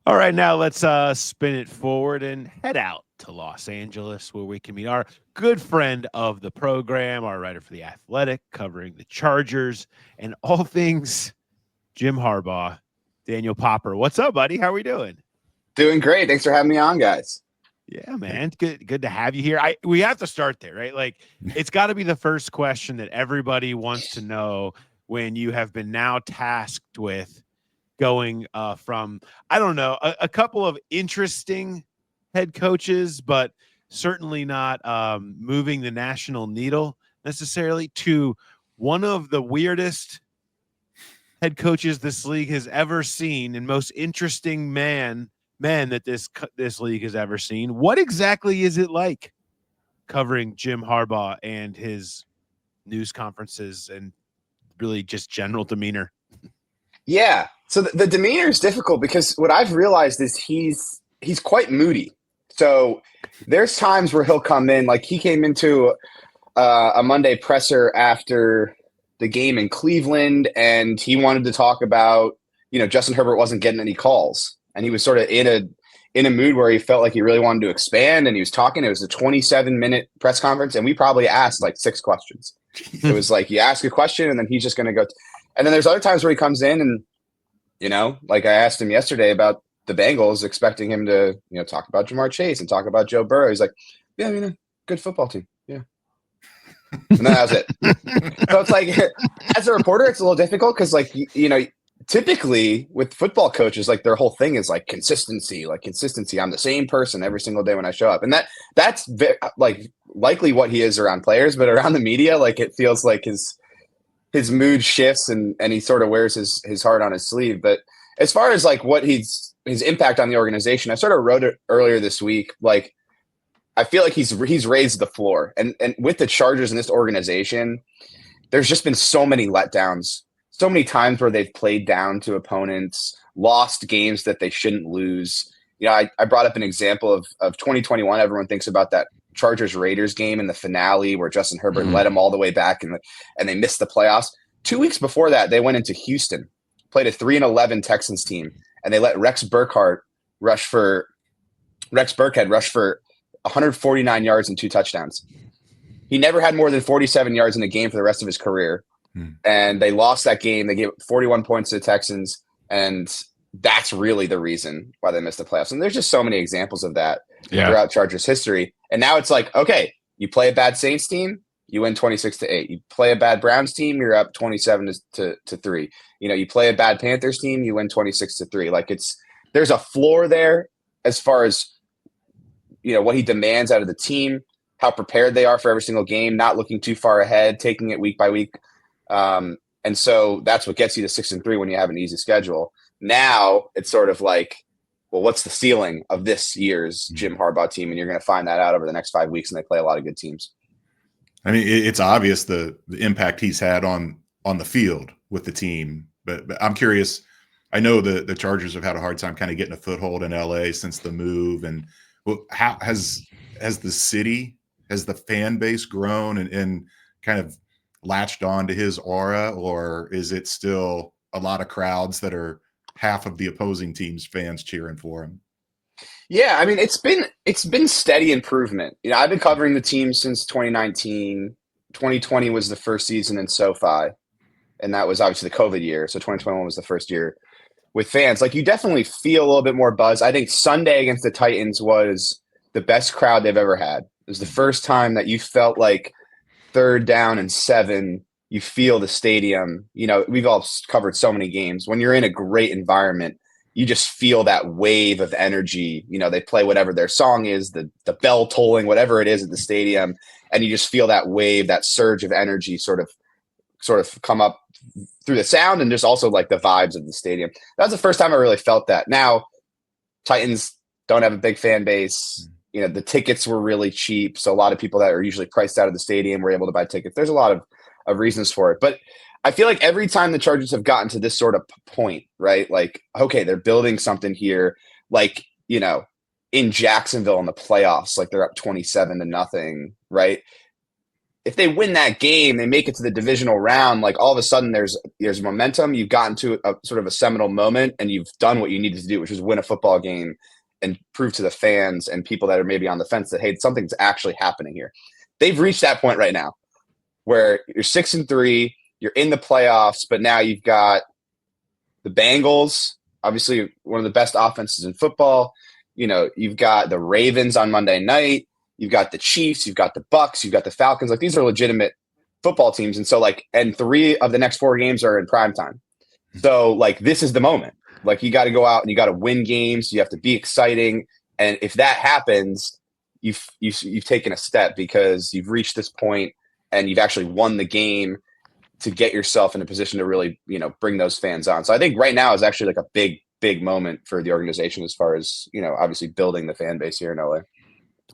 All right, now let's spin it forward and head out to Los Angeles, where we can meet our good friend of the program, our writer for the Athletic, covering the Chargers and all things Jim Harbaugh, Daniel Popper. What's up, buddy? How are we doing? Doing great. Thanks for having me on, guys. Yeah, man. Good to have you here. We have to start there, right? Like it's got to be the first question that everybody wants to know when you have been now tasked with going from I don't know a couple of interesting head coaches, but certainly not moving the national needle necessarily, to one of the weirdest head coaches this league has ever seen and most interesting man that this league has ever seen. What exactly is it like covering Jim Harbaugh and his news conferences and really just general demeanor? Yeah. So the demeanor is difficult because what I've realized is he's quite moody. So there's times where he'll come in, like he came into a Monday presser after the game in Cleveland, and he wanted to talk about, Justin Herbert wasn't getting any calls, and he was sort of in a mood where he felt like he really wanted to expand, and he was talking. It was a 27-minute press conference, and we probably asked like 6 questions. It was like you ask a question, and then he's just going to go. And then there's other times where he comes in and, like I asked him yesterday about the Bengals, expecting him to, talk about Jamar Chase and talk about Joe Burrow. He's like, yeah, good football team. Yeah. And then that was it. So it's like, as a reporter, it's a little difficult because, like, typically with football coaches, like their whole thing is like consistency. I'm the same person every single day when I show up. And that's likely what he is around players, but around the media, like it feels like his mood shifts and he sort of wears his heart on his sleeve. But as far as like what his impact on the organization, I sort of wrote it earlier this week. Like, I feel like he's raised the floor, and with the Chargers in this organization, there's just been so many letdowns, so many times where they've played down to opponents, lost games that they shouldn't lose. I brought up an example of 2021. Everyone thinks about that Chargers Raiders game in the finale where Justin Herbert led them all the way back and they missed the playoffs. 2 weeks before that, they went into Houston, played a 3-11 Texans team, and they let Rex Burkhead rush for 149 yards and 2 touchdowns. He never had more than 47 yards in a game for the rest of his career. And they lost that game. They gave 41 points to the Texans, and that's really the reason why they missed the playoffs. And there's just so many examples of that throughout Chargers history. And now it's like, okay, you play a bad Saints team, you win 26-8. You play a bad Browns team, you're up 27-3. You play a bad Panthers team, you win 26-3. Like there's a floor there as far as what he demands out of the team, how prepared they are for every single game, not looking too far ahead, taking it week by week. And so that's what gets you to 6-3 when you have an easy schedule. Now it's sort of like, well, what's the ceiling of this year's Jim Harbaugh team? And you're going to find that out over the next 5 weeks, and they play a lot of good teams. I mean, it's obvious the impact he's had on the field with the team, but I'm curious. I know the Chargers have had a hard time kind of getting a foothold in LA since the move. And how has the city, has the fan base grown and kind of latched on to his aura, or is it still a lot of crowds that are half of the opposing team's fans cheering for him? Yeah, I mean, it's been steady improvement. I've been covering the team since 2019. 2020 was the first season in SoFi, and that was obviously the COVID year. So 2021 was the first year with fans. Like, you definitely feel a little bit more buzz. I think Sunday against the Titans was the best crowd they've ever had. It was the first time that you felt like 3rd down and 7, you feel the stadium. We've all covered so many games. When you're in a great environment, you just feel that wave of energy. They play whatever their song is, the bell tolling, whatever it is at the stadium, and you just feel that wave, that surge of energy sort of come up through the sound and just also like the vibes of the stadium. That was the first time I really felt that. Now, Titans don't have a big fan base. The tickets were really cheap, so a lot of people that are usually priced out of the stadium were able to buy tickets. There's a lot of reasons for it, but I feel like every time the Chargers have gotten to this sort of point, right? Like, okay, they're building something here. Like, in Jacksonville in the playoffs, like they're up 27-0, right? if they win that game, they make it to the divisional round, like all of a sudden there's momentum. You've gotten to a sort of a seminal moment and you've done what you needed to do, which is win a football game and prove to the fans and people that are maybe on the fence that, hey, something's actually happening here. They've reached that point right now where you're 6-3, you're in the playoffs, but now you've got the Bengals, obviously one of the best offenses in football. You know, you've got the Ravens on Monday night. You've got the Chiefs, you've got the Bucks, you've got the Falcons. Like, these are legitimate football teams. And so, like, and 3 of the next 4 games are in prime time. So, like, this is the moment. Like, you got to go out and you got to win games. You have to be exciting. And if that happens, you've taken a step because you've reached this point and you've actually won the game to get yourself in a position to really, you know, bring those fans on. So I think right now is actually like a big moment for the organization as far as, you know, obviously building the fan base here in LA.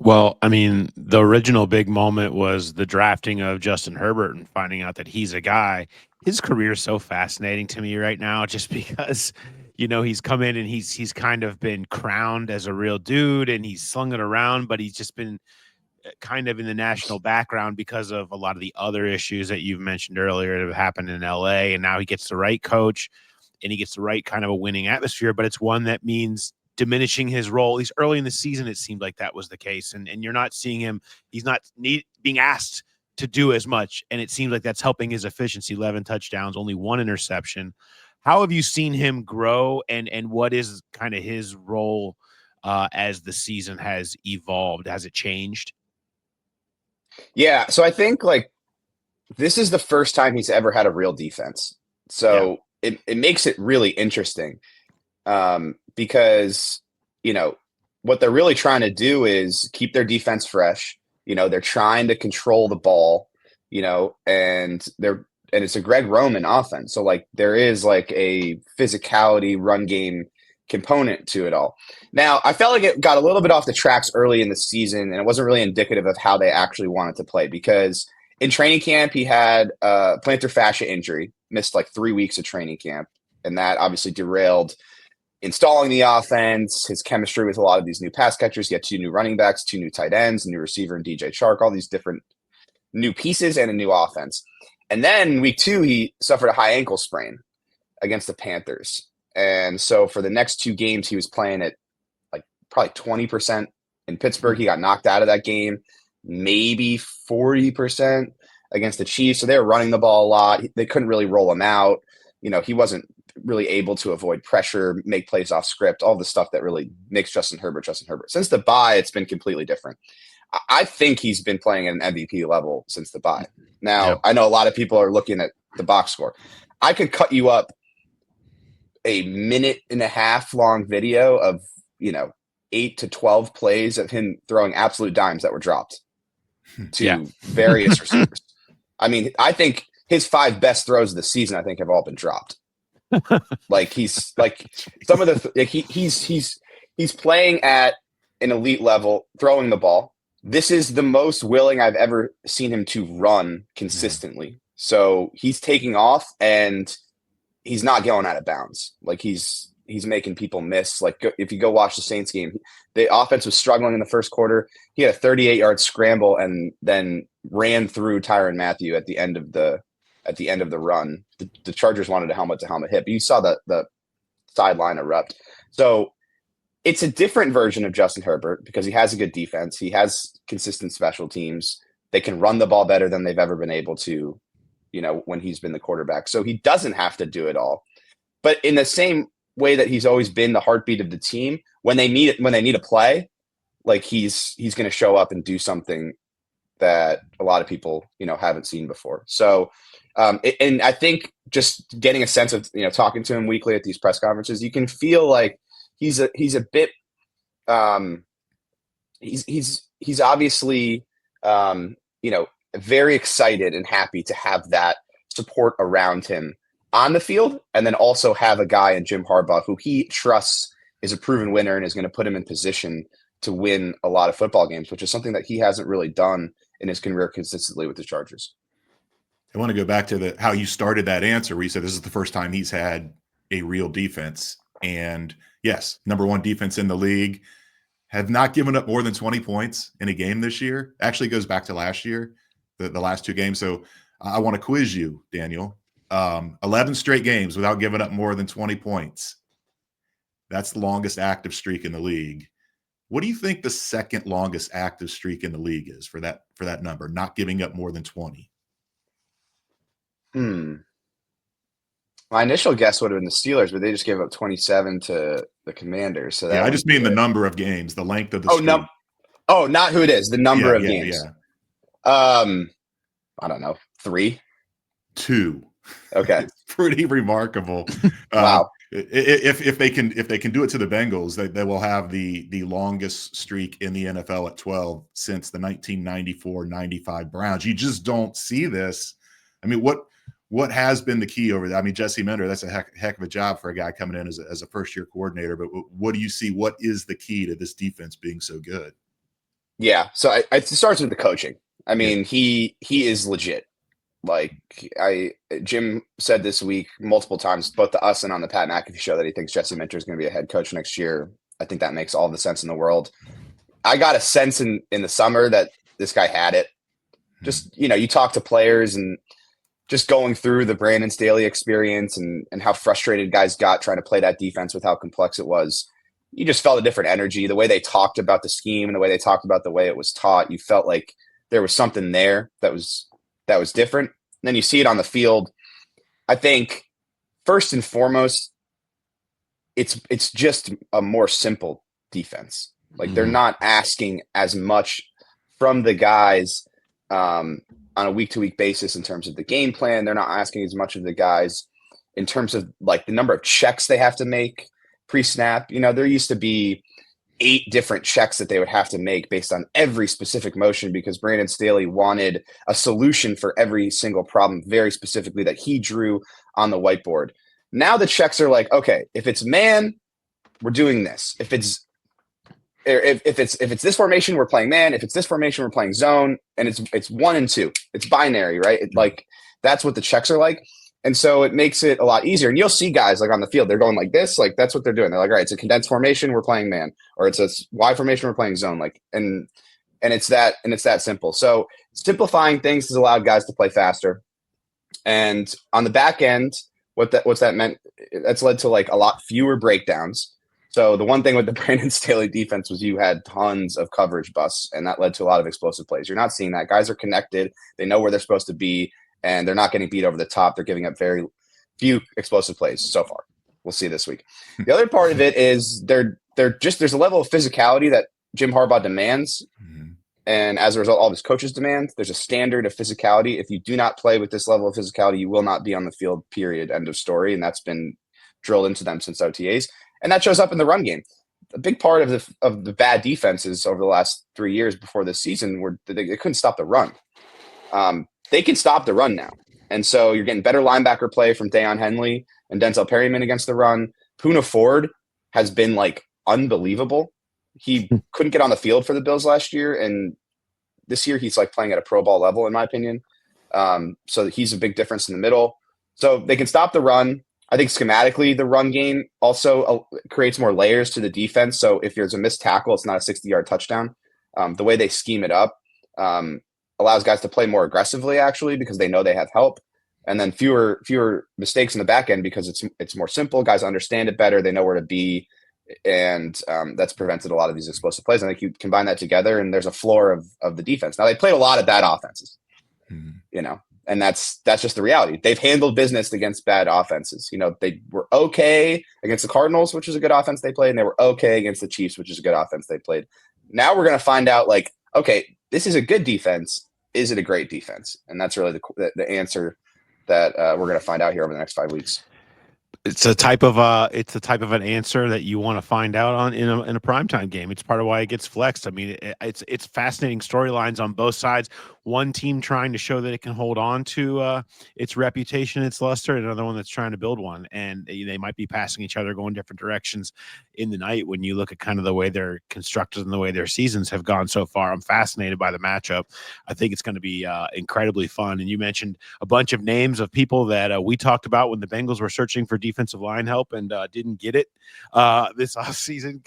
Well, I mean, the original big moment was the drafting of Justin Herbert and finding out that he's a guy. His career is so fascinating to me right now, just because, you know, he's come in and he's kind of been crowned as a real dude and he's slung it around, but he's just been kind of in the national background because of a lot of the other issues that you've mentioned earlier that have happened in LA. And now he gets the right coach and he gets the right kind of a winning atmosphere, but it's one that means diminishing his role. At least early in the season, it seemed like that was the case. And you're not seeing him. He's not being asked to do as much. And it seems like that's helping his efficiency. 11 touchdowns, only 1 interception. How have you seen him grow? And what is kind of his role as the season has evolved? Has it changed? Yeah. So I think, like, this is the first time he's ever had a real defense. So it makes it really interesting. Because, you know, what they're really trying to do is keep their defense fresh. You know, they're trying to control the ball, you know, and it's a Greg Roman offense. So, like, there is like a physicality run game component to it all. Now, I felt like it got a little bit off the tracks early in the season, and it wasn't really indicative of how they actually wanted to play, because in training camp, he had a plantar fascia injury, missed like 3 weeks of training camp, and that obviously derailed installing the offense, his chemistry with a lot of these new pass catchers. He had 2 new running backs, 2 new tight ends, a new receiver in DJ Chark, all these different new pieces and a new offense. And then week 2, he suffered a high ankle sprain against the Panthers. And so for the next 2 games, he was playing at like probably 20% in Pittsburgh. He got knocked out of that game, maybe 40% against the Chiefs. So they were running the ball a lot. They couldn't really roll him out. You know, he wasn't really able to avoid pressure, make plays off script, all the stuff that really makes Justin Herbert. Since the bye, it's been completely different. I think he's been playing at an MVP level since the bye. Now, I know a lot of people are looking at the box score. I could cut you up a 1.5 minute long video of, you know, 8 to 12 plays of him throwing absolute dimes that were dropped to various receivers. I mean, I think his 5 best throws of the season, I think, have all been dropped. Like, he's like some of the like he's playing at an elite level, throwing the ball. This is the most willing I've ever seen him to run consistently. So he's taking off and he's not going out of bounds. Like, he's making people miss. Like, if you go watch the Saints game, the offense was struggling in the first quarter. He had a 38-yard scramble and then ran through Tyrann Mathieu at the end of the run. The Chargers wanted a helmet-to-helmet hit, but you saw the sideline erupt. So it's a different version of Justin Herbert because he has a good defense. He has consistent special teams. They can run the ball better than they've ever been able to, you know, when he's been the quarterback. So he doesn't have to do it all. But in the same way that he's always been the heartbeat of the team, when they need a play, like, he's going to show up and do something that a lot of people, you know, haven't seen before. So, and I think just getting a sense of, you know, talking to him weekly at these press conferences, you can feel like he's a bit, he's obviously, you know, very excited and happy to have that support around him on the field, and then also have a guy in Jim Harbaugh who he trusts is a proven winner and is going to put him in position to win a lot of football games, which is something that he hasn't really done in his career consistently with the Chargers. I want to go back to how you started that answer where you said this is the first time he's had a real defense. And yes, number 1 defense in the league, have not given up more than 20 points in a game this year. Actually goes back to last year. the last 2 games. So I want to quiz you, Daniel. 11 straight games without giving up more than 20 points. That's the longest active streak in the league. What do you think the second longest active streak in the league is for that number, not giving up more than 20? My initial guess would have been the Steelers, but they just gave up 27 to the Commanders. So that I just mean the number of games, the length of the streak. No, not who it is, the number of games. Yeah. I don't know, 3? 2. Okay. It's pretty remarkable. Wow. If they can do it to the Bengals, they will have the longest streak in the NFL at 12 since the 1994-95 Browns. You just don't see this. I mean, what has been the key over there? I mean, Jesse Mender, that's a heck of a job for a guy coming in as a first-year coordinator. But what do you see? What is the key to this defense being so good? Yeah, so it starts with the coaching. I mean, he is legit. Like Jim said this week multiple times, both to us and on the Pat McAfee show, that he thinks Jesse Minter is going to be a head coach next year. I think that makes all the sense in the world. I got a sense in the summer that this guy had it. Just, you talk to players and just going through the Brandon Staley experience and how frustrated guys got trying to play that defense with how complex it was. You just felt a different energy. The way they talked about the scheme and the way they talked about the way it was taught, you felt like there was something there that was different. And then you see it on the field. I think first and foremost, it's just a more simple defense. Like they're not asking as much from the guys on a week-to-week basis in terms of the game plan. They're not asking as much of the guys in terms of like the number of checks they have to make pre-snap. There used to be 8 different checks that they would have to make based on every specific motion because Brandon Staley wanted a solution for every single problem very specifically that he drew on the whiteboard. Now the checks are like, okay, if it's man, we're doing this. If it's this formation, we're playing man. If it's this formation, we're playing zone. And it's 1 and 2. It's binary, right? That's what the checks are like. And so it makes it a lot easier. And you'll see guys like on the field, they're going like this, like that's what they're doing. They're like, all right, it's a condensed formation, we're playing man, or it's a Y formation, we're playing zone. Like, and it's that simple. So simplifying things has allowed guys to play faster. And on the back end, what's that meant? That's led to like a lot fewer breakdowns. So the one thing with the Brandon Staley defense was you had tons of coverage busts, and that led to a lot of explosive plays. You're not seeing that. Guys are connected. They know where they're supposed to be. And they're not getting beat over the top. They're giving up very few explosive plays so far. We'll see this week. The other part of it is there's a level of physicality that Jim Harbaugh demands. And as a result, all of his coaches demand. There's a standard of physicality. If you do not play with this level of physicality, you will not be on the field, period, end of story. And that's been drilled into them since OTAs. And that shows up in the run game. A big part of the bad defenses over the last 3 years before this season were they couldn't stop the run. They can stop the run now. And so you're getting better linebacker play from Deion Henley and Denzel Perryman against the run. Poona Ford has been like unbelievable. He couldn't get on the field for the Bills last year. And this year he's like playing at a Pro Bowl level, in my opinion. So he's a big difference in the middle. So they can stop the run. I think schematically the run game also creates more layers to the defense. So if there's a missed tackle, it's not a 60-yard touchdown. The way they scheme it up, allows guys to play more aggressively, actually, because they know they have help, and then fewer mistakes in the back end because it's more simple. Guys understand it better. They know where to be, and that's prevented a lot of these explosive plays. I think you combine that together, and there's a floor of the defense. Now, they played a lot of bad offenses, and that's just the reality. They've handled business against bad offenses. They were okay against the Cardinals, which is a good offense they played, and they were okay against the Chiefs, which is a good offense they played. Now we're going to find out, like, okay, this is a good defense. Is it a great defense? And that's really the answer that we're going to find out here over the next 5 weeks. It's a type of an answer that you want to find out on in a primetime game. It's part of why it gets flexed. I mean, it's fascinating storylines on both sides. One team trying to show that it can hold on to its reputation, its luster, and another one that's trying to build one. And they might be passing each other, going different directions in the night when you look at kind of the way they're constructed and the way their seasons have gone so far. I'm fascinated by the matchup. I think it's going to be incredibly fun. And you mentioned a bunch of names of people that we talked about when the Bengals were searching for defensive line help and didn't get it this offseason.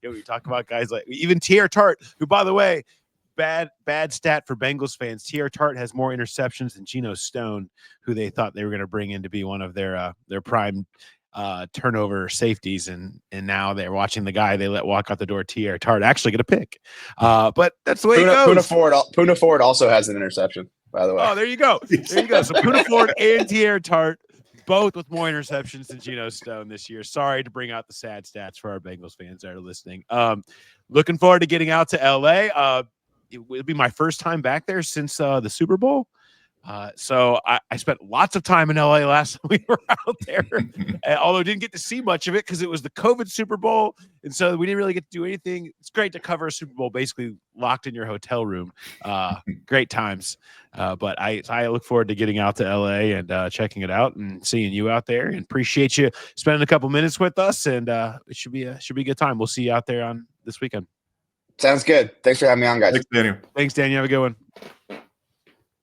We talk about guys like even T.R. Tart, who, by the way, bad stat for Bengals fans. T.R. Tart has more interceptions than Geno Stone, who they thought they were going to bring in to be one of their prime turnover safeties, and now they're watching the guy they let walk out the door, T.R. Tart, actually get a pick. But that's the way it goes. Puna Ford also has an interception, by the way. Oh, there you go. There you go. So Puna Ford and T.R. Tart, both with more interceptions than Geno Stone this year. Sorry to bring out the sad stats for our Bengals fans that are listening. Looking forward to getting out to LA. It will be my first time back there since the Super Bowl. So I spent lots of time in LA last time we were out there, although didn't get to see much of it because it was the COVID Super Bowl. And so we didn't really get to do anything. It's great to cover a Super Bowl basically locked in your hotel room. Great times. But I look forward to getting out to LA and checking it out and seeing you out there, and appreciate you spending a couple minutes with us. And it should be a good time. We'll see you out there on this weekend. Sounds good. Thanks for having me on, guys. Thanks, Daniel. Thanks, Daniel. Have a good one.